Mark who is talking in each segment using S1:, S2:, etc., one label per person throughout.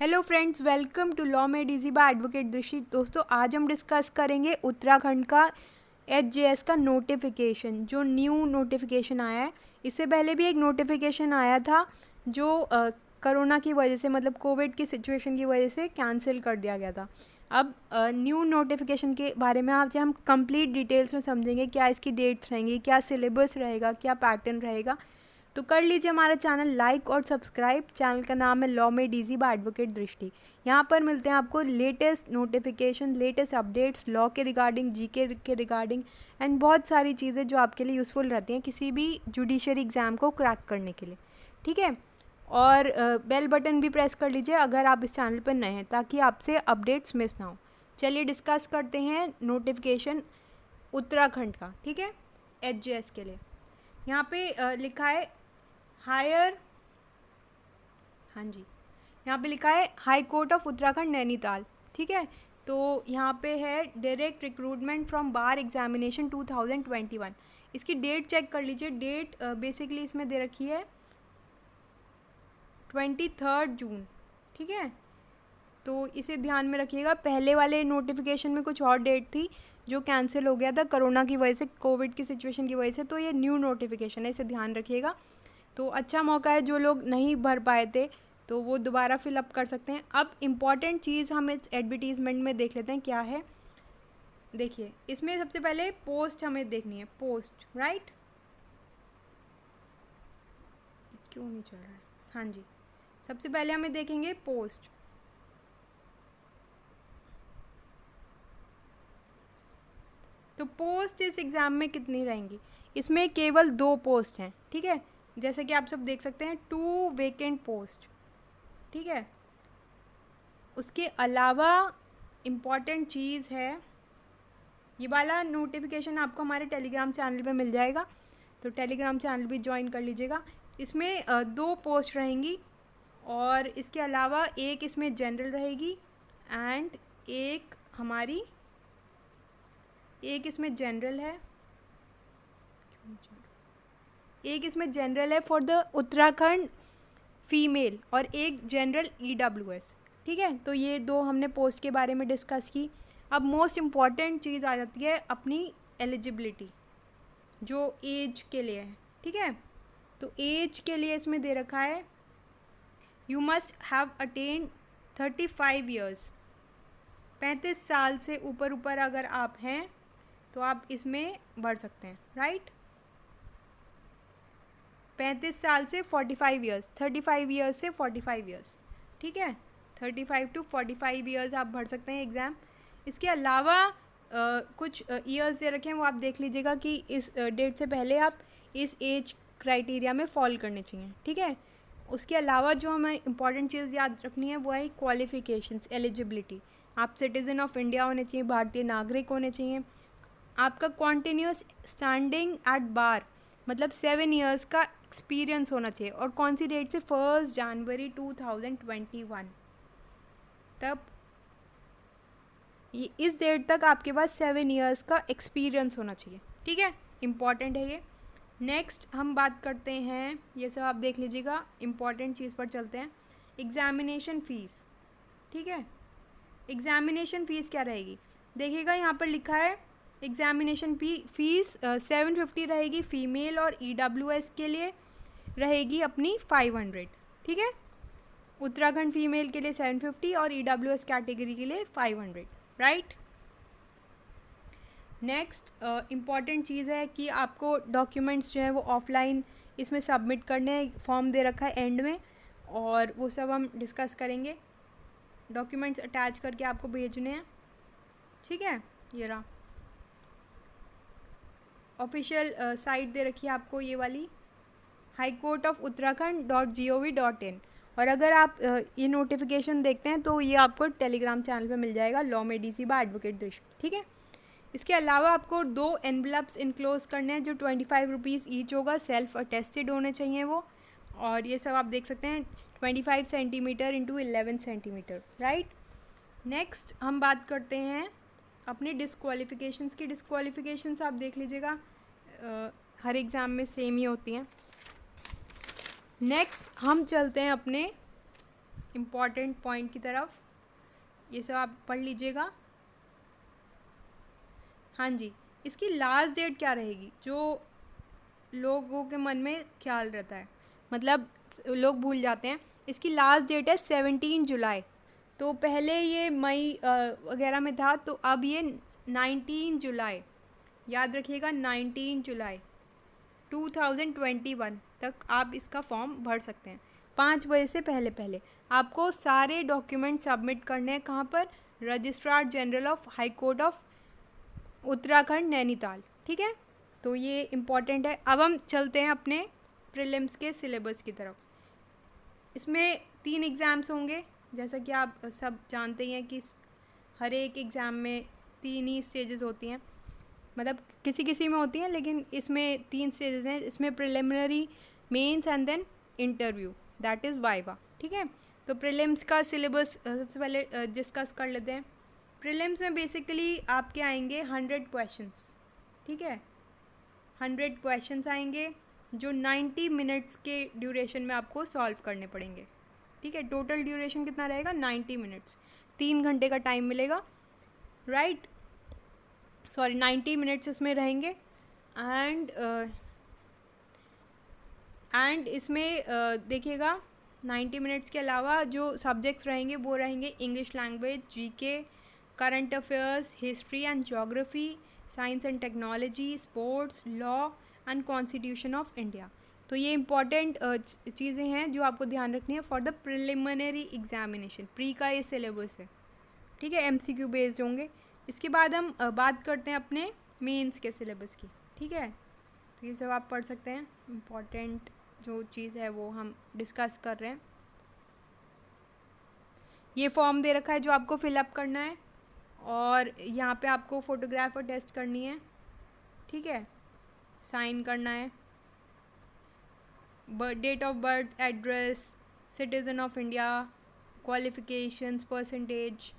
S1: Hello friends, welcome to law made easy by advocate Drishti. दोस्तों, आज हम डिस्कस करेंगे उत्तराखंड का HJS का नोटिफिकेशन, जो न्यू नोटिफिकेशन आया है। इससे पहले भी एक नोटिफिकेशन आया था जो कोरोना की वजह से, मतलब कोविड की सिचुएशन की वजह से कैंसिल कर दिया गया था। अब न्यू नोटिफिकेशन के बारे में आज हम कंप्लीट डिटेल्स में समझेंगे, क्या इसकी डेट्स रहेंगी, क्या सिलेबस रहेगा, क्या पैटर्न रहेगा। तो कर लीजिए हमारा चैनल लाइक और सब्सक्राइब। चैनल का नाम है law made easy by advocate Drishti. यहाँ पर मिलते हैं आपको latest notification, latest updates law के रिगार्डिंग, जीके के रिगार्डिंग एंड बहुत सारी चीज़ें जो आपके लिए यूज़फुल रहती हैं किसी भी जुडिशरी एग्ज़ाम को क्रैक करने के लिए। ठीक है, और बेल बटन भी प्रेस कर लीजिए अगर आप इस चैनल पर नए हैं, ताकि आपसे अपडेट्स मिस ना हो। चलिए डिस्कस करते हैं नोटिफिकेशन उत्तराखंड का। ठीक है, HJS के लिए यहाँ पे लिखा है हायर, हाँ जी, यहाँ पे लिखा है high court of Uttarakhand Nainital. ठीक है, तो यहाँ पे है direct recruitment from bar examination 2021। इसकी डेट चेक कर लीजिए। डेट बेसिकली इसमें दे रखी है 23 जून। ठीक है, तो इसे ध्यान में रखिएगा। पहले वाले नोटिफिकेशन में कुछ और डेट थी जो कैंसिल हो गया था कोरोना की वजह से, कोविड की सिचुएशन की वजह से। तो ये न्यू नोटिफिकेशन है, इसे ध्यान रखिएगा। तो अच्छा मौका है, जो लोग नहीं भर पाए थे तो वो दोबारा फिलअप कर सकते हैं। अब इम्पॉर्टेंट चीज़ हम इस एडवर्टीज़मेंट में देख लेते हैं क्या है। देखिए, इसमें सबसे पहले पोस्ट हमें देखनी है। पोस्ट, राइट, क्यों नहीं चल रहा है? हाँ जी, सबसे पहले हमें देखेंगे पोस्ट। तो पोस्ट इस एग्ज़ाम में कितनी रहेंगी? इसमें केवल 2 पोस्ट हैं। ठीक है, जैसे कि आप सब देख सकते हैं, 2 वेकेंट पोस्ट। ठीक है, उसके अलावा इम्पॉर्टेंट चीज़ है, ये वाला नोटिफिकेशन आपको हमारे टेलीग्राम चैनल पे मिल जाएगा, तो टेलीग्राम चैनल भी ज्वाइन कर लीजिएगा। इसमें 2 पोस्ट रहेंगी, और इसके अलावा एक इसमें जनरल रहेगी एंड एक हमारी, एक इसमें जनरल है, एक इसमें जनरल है फॉर द उत्तराखंड फीमेल, और एक जनरल EWS। ठीक है, तो ये 2 हमने पोस्ट के बारे में डिस्कस की। अब मोस्ट इम्पॉर्टेंट चीज़ आ जाती है अपनी एलिजिबिलिटी, जो एज के लिए है। ठीक है, तो एज के लिए इसमें दे रखा है you must have attend 35 years. 35 साल से ऊपर अगर आप हैं तो आप इसमें बढ़ सकते हैं, राइट। 35 साल से 45 ईयर्स, 35 ईयर्स से 45 ईयर्स। ठीक है, 35 टू 45 ईयर्स आप भर सकते हैं एग्ज़ाम। इसके अलावा कुछ ईयर्स दे रखे हैं, वो आप देख लीजिएगा कि इस डेट से पहले आप इस एज क्राइटेरिया में फॉल करने चाहिए। ठीक है, उसके अलावा जो हमें इम्पॉर्टेंट चीज़ याद रखनी है वो है क्वालिफ़िकेशंस, एलिजिबिलिटी। आप सिटीज़न ऑफ इंडिया होने चाहिए, भारतीय नागरिक होने चाहिए। आपका कॉन्टिन्यूस स्टैंडिंग एट बार, मतलब 7 ईयर्स का एक्सपीरियंस होना चाहिए। और कौन सी डेट से? 1 जनवरी 2021 तब, ये इस डेट तक आपके पास 7 ईयर्स का एक्सपीरियंस होना चाहिए। ठीक है, इम्पॉर्टेंट है ये। नेक्स्ट हम बात करते हैं, ये सब आप देख लीजिएगा। इम्पॉर्टेंट चीज़ पर चलते हैं, एग्ज़ामिनेशन फ़ीस। ठीक है, एग्ज़ामिनेशन फ़ीस क्या रहेगी? देखिएगा, यहाँ पर लिखा है एग्ज़ामिनेशन फ़ीस 750 रहेगी फ़ीमेल, और EWS के लिए रहेगी अपनी 500। ठीक है, उत्तराखंड फीमेल के लिए 750 और EWS कैटेगरी के लिए 500, राइट। नेक्स्ट इम्पॉर्टेंट चीज़ है कि आपको डॉक्यूमेंट्स जो है वो ऑफलाइन इसमें सबमिट करने हैं। फॉर्म दे रखा है एंड में, और वो सब हम डिस्कस करेंगे। डॉक्यूमेंट्स अटैच करके आपको भेजने हैं। ठीक है, ये रहा ऑफिशियल साइट दे रखी है आपको, ये वाली highcourtofuttarakhand.gov.in। और अगर आप ये नोटिफिकेशन देखते हैं तो ये आपको टेलीग्राम चैनल पे मिल जाएगा, law made easy by advocate Drishti. ठीक है, इसके अलावा आपको 2 एनवलप्स इनक्लोज करने हैं, जो 25 रुपीज़ ईच होगा। सेल्फ अटेस्टेड होने चाहिए वो, और ये सब आप देख सकते हैं 25 centimetre into 11 centimetre, right. Next हम बात करते हैं अपने डिस्क्वालिफिकेशंस की। डिस्क्वालिफिकेशंस आप देख लीजिएगा, हर एग्ज़ाम में सेम ही होती हैं। नेक्स्ट हम चलते हैं अपने इम्पॉर्टेंट पॉइंट की तरफ, ये सब आप पढ़ लीजिएगा। हाँ जी, इसकी लास्ट डेट क्या रहेगी, जो लोगों के मन में ख्याल रहता है, मतलब लोग भूल जाते हैं। इसकी लास्ट डेट है 17 जुलाई। तो पहले ये मई वगैरह में था, तो अब ये 19 जुलाई, याद रखिएगा 19 जुलाई 2021 तक आप इसका फॉर्म भर सकते हैं। 5 बजे से पहले पहले आपको सारे डॉक्यूमेंट सबमिट करने हैं। कहाँ पर? Registrar general of high court of Uttarakhand Nainital. ठीक है, तो ये इम्पॉर्टेंट है। अब हम चलते हैं अपने प्रीलिम्स के सिलेबस की तरफ। इसमें 3 एग्ज़ाम्स होंगे, जैसा कि आप सब जानते ही हैं कि हर एक एग्ज़ाम में 3 ही स्टेजेस होती हैं, मतलब किसी किसी में होती हैं, लेकिन इसमें 3 स्टेजेस हैं। इसमें preliminary, mains and then interview, that is viva. ठीक है, तो प्रीलिम्स का सिलेबस सबसे पहले डिस्कस कर लेते हैं। प्रीलिम्स में बेसिकली आपके आएंगे 100 क्वेश्चंस। ठीक है, 100 क्वेश्चंस आएंगे जो 90 मिनट्स के ड्यूरेशन में आपको सॉल्व करने पड़ेंगे। ठीक है, टोटल ड्यूरेशन कितना रहेगा? 90 मिनट्स, 3 घंटे का टाइम मिलेगा, राइट। 90 मिनट्स इसमें रहेंगे। एंड इसमें देखिएगा 90 मिनट्स के अलावा जो सब्जेक्ट्स रहेंगे वो रहेंगे English language, GK, current affairs, history and geography, science and technology, sports, law and constitution of India. तो ये इंपॉर्टेंट चीज़ें हैं जो आपको ध्यान रखनी है for the preliminary examination. Pre का ये सिलेबस है। ठीक है, एमसीक्यू बेस्ड होंगे। इसके बाद हम बात करते हैं अपने मेंस के सिलेबस की। ठीक है, तो ये सब आप पढ़ सकते हैं। इम्पॉर्टेंट जो चीज़ है वो हम डिस्कस कर रहे हैं। ये फॉर्म दे रखा है जो आपको फिलअप करना है, और यहाँ पे आपको फ़ोटोग्राफ और टेस्ट करनी है। ठीक है, साइन करना है, date of birth, address, citizen of India, qualifications, percentage,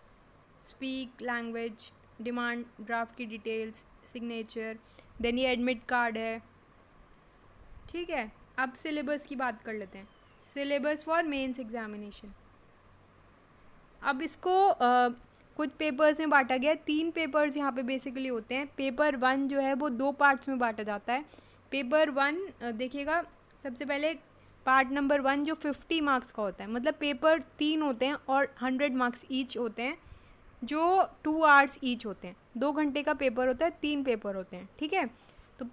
S1: speak language, demand draft की डिटेल्स, सिग्नेचर, देन ये एडमिट कार्ड है। ठीक है, अब सिलेबस की बात कर लेते हैं। Syllabus for mains examination. अब इसको कुछ पेपर्स में बांटा गया है। 3 पेपर्स यहाँ पे बेसिकली होते हैं। पेपर 1 जो है वो 2 पार्ट्स में बांटा जाता है। पेपर 1 देखिएगा, सबसे पहले पार्ट नंबर 1 जो 50 मार्क्स का होता है, मतलब पेपर 3 होते हैं और 100 मार्क्स ईच होते हैं, जो 2 आवर्स ईच होते हैं। 2 घंटे का पेपर होता है, 3 पेपर होते हैं। ठीक है, तो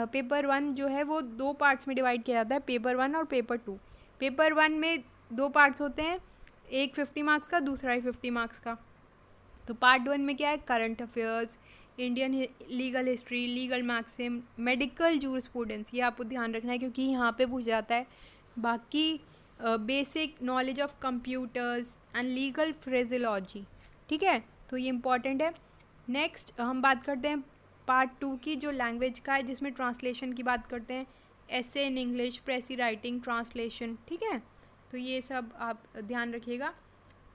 S1: पेपर 1 जो है वो 2 पार्ट्स में डिवाइड किया जाता है, पेपर 1 और पेपर 2। पेपर 1 में 2 पार्ट्स होते हैं, एक 50 मार्क्स का, दूसरा ही 50 मार्क्स का। तो पार्ट 1 में क्या है? Current affairs, Indian legal history, legal maxim, medical jurisprudence, ये आपको ध्यान रखना है क्योंकि यहाँ पे पूछा जाता है। बाकी basic knowledge of computers and legal phraseology. ठीक है, तो ये इम्पॉर्टेंट है। नेक्स्ट हम बात करते हैं पार्ट 2 की, जो लैंग्वेज का है, जिसमें ट्रांसलेशन की बात करते हैं, essay in English, precis writing, translation. ठीक है, तो ये सब आप ध्यान रखिएगा।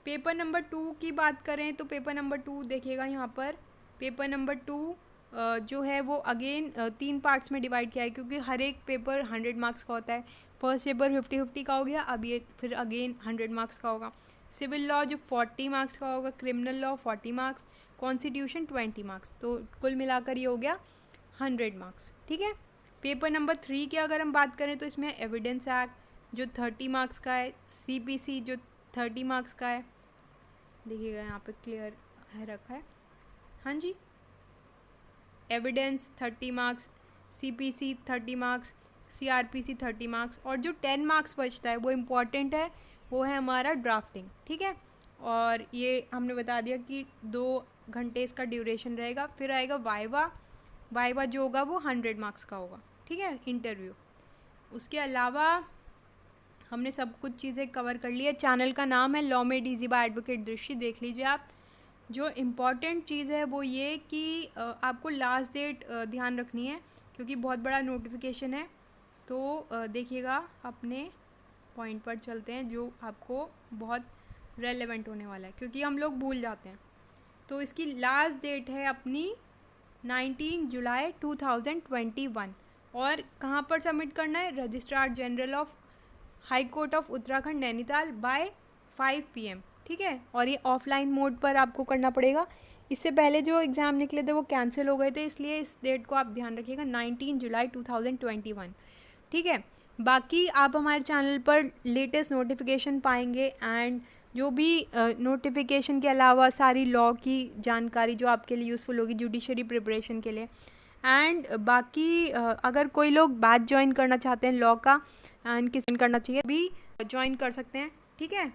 S1: पेपर नंबर 2 की बात करें तो पेपर नंबर 2 देखिएगा यहाँ पर। पेपर नंबर 2 जो है वो अगेन 3 पार्ट्स में डिवाइड किया है, क्योंकि हर एक पेपर 100 मार्क्स का होता है। फर्स्ट पेपर 50-50 का हो गया, अब ये फिर अगेन 100 मार्क्स का होगा। सिविल लॉ जो 40 मार्क्स का होगा, criminal law 40 marks, constitution 20 marks, तो कुल मिलाकर ये हो गया 100 मार्क्स। ठीक है, पेपर नंबर 3 की अगर हम बात करें तो इसमें एविडेंस एक्ट जो 30 मार्क्स का है, सीपीसी जो 30 मार्क्स का है, देखिएगा यहाँ पे क्लियर है रखा है। हाँ जी, evidence 30 marks, CPC 30 marks, CrPC 30 marks, और जो 10 मार्क्स बचता है वो इम्पॉर्टेंट है, वो है हमारा ड्राफ्टिंग। ठीक है, और ये हमने बता दिया कि 2 घंटे इसका ड्यूरेशन रहेगा। फिर आएगा वाइवा जो होगा वो 100 मार्क्स का होगा। ठीक है, इंटरव्यू। उसके अलावा हमने सब कुछ चीज़ें कवर कर ली है। चैनल का नाम है law made easy by advocate Drishti, देख लीजिए आप। जो इम्पॉर्टेंट चीज़ है वो ये कि आपको लास्ट डेट ध्यान रखनी है, क्योंकि बहुत बड़ा नोटिफिकेशन है। तो देखिएगा, अपने पॉइंट पर चलते हैं जो आपको बहुत रेलेवेंट होने वाला है, क्योंकि हम लोग भूल जाते हैं। तो इसकी लास्ट डेट है अपनी 19 जुलाई 2021, और कहाँ पर सबमिट करना है? Registrar general of high court of Uttarakhand Nainital by 5 PM, ठीक है। और ये ऑफलाइन मोड पर आपको करना पड़ेगा। इससे पहले जो एग्ज़ाम निकले थे वो कैंसिल हो गए थे, इसलिए इस डेट को आप ध्यान रखिएगा, 19 जुलाई 2021, ठीक है। बाकी आप हमारे चैनल पर लेटेस्ट नोटिफिकेशन पाएंगे एंड जो भी नोटिफिकेशन के अलावा सारी लॉ की जानकारी जो आपके लिए यूज़फुल होगी जुडिशरी प्रिपरेशन के लिए। एंड बाकी अगर कोई लोग बैच ज्वाइन करना चाहते हैं लॉ का एंड किसी करना चाहिए भी ज्वाइन कर सकते हैं, ठीक है।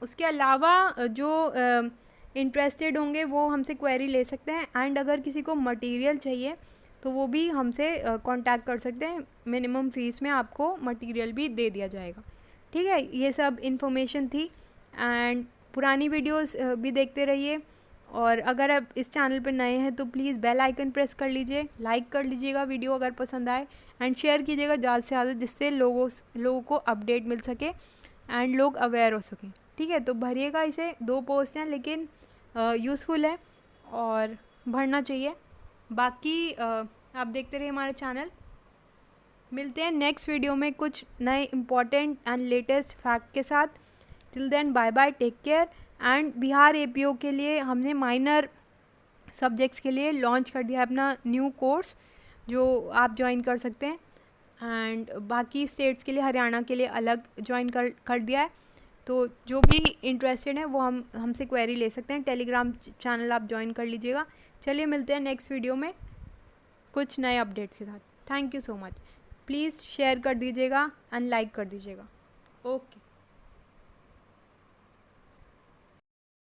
S1: उसके अलावा जो इंटरेस्टेड होंगे वो हमसे क्वेरी ले सकते हैं एंड अगर किसी को मटेरियल चाहिए तो वो भी हमसे कांटेक्ट कर सकते हैं। मिनिमम फ़ीस में आपको मटेरियल भी दे दिया जाएगा, ठीक है। ये सब इन्फॉर्मेशन थी एंड पुरानी वीडियोस भी देखते रहिए। और अगर आप इस चैनल पर नए हैं तो प्लीज़ बेल आइकन प्रेस कर लीजिए, लाइक कर लीजिएगा वीडियो अगर पसंद आए एंड शेयर कीजिएगा ज़्यादा से ज़्यादा, जिससे लोगों को अपडेट मिल सके एंड लोग अवेयर हो सकें, ठीक है। तो भरिएगा इसे, 2 पोस्ट हैं लेकिन यूज़फुल है और भरना चाहिए। बाकी आप देखते रहिए हमारा चैनल। मिलते हैं नेक्स्ट वीडियो में कुछ नए इम्पॉर्टेंट एंड लेटेस्ट फैक्ट के साथ। Till then bye bye, take care. And Bihar APO के लिए हमने माइनर सब्जेक्ट्स के लिए लॉन्च कर दिया है अपना न्यू कोर्स, जो आप ज्वाइन कर सकते हैं। एंड बाकी स्टेट्स के लिए, हरियाणा के लिए अलग ज्वाइन कर दिया है। तो जो भी इंटरेस्टेड है वो हमसे क्वेरी ले सकते हैं। टेलीग्राम चैनल आप ज्वाइन कर लीजिएगा। चलिए मिलते हैं नेक्स्ट वीडियो में कुछ नए अपडेट्स के साथ। Thank you so much. Please share कर दीजिएगा एंड लाइक कर दीजिएगा। ओके।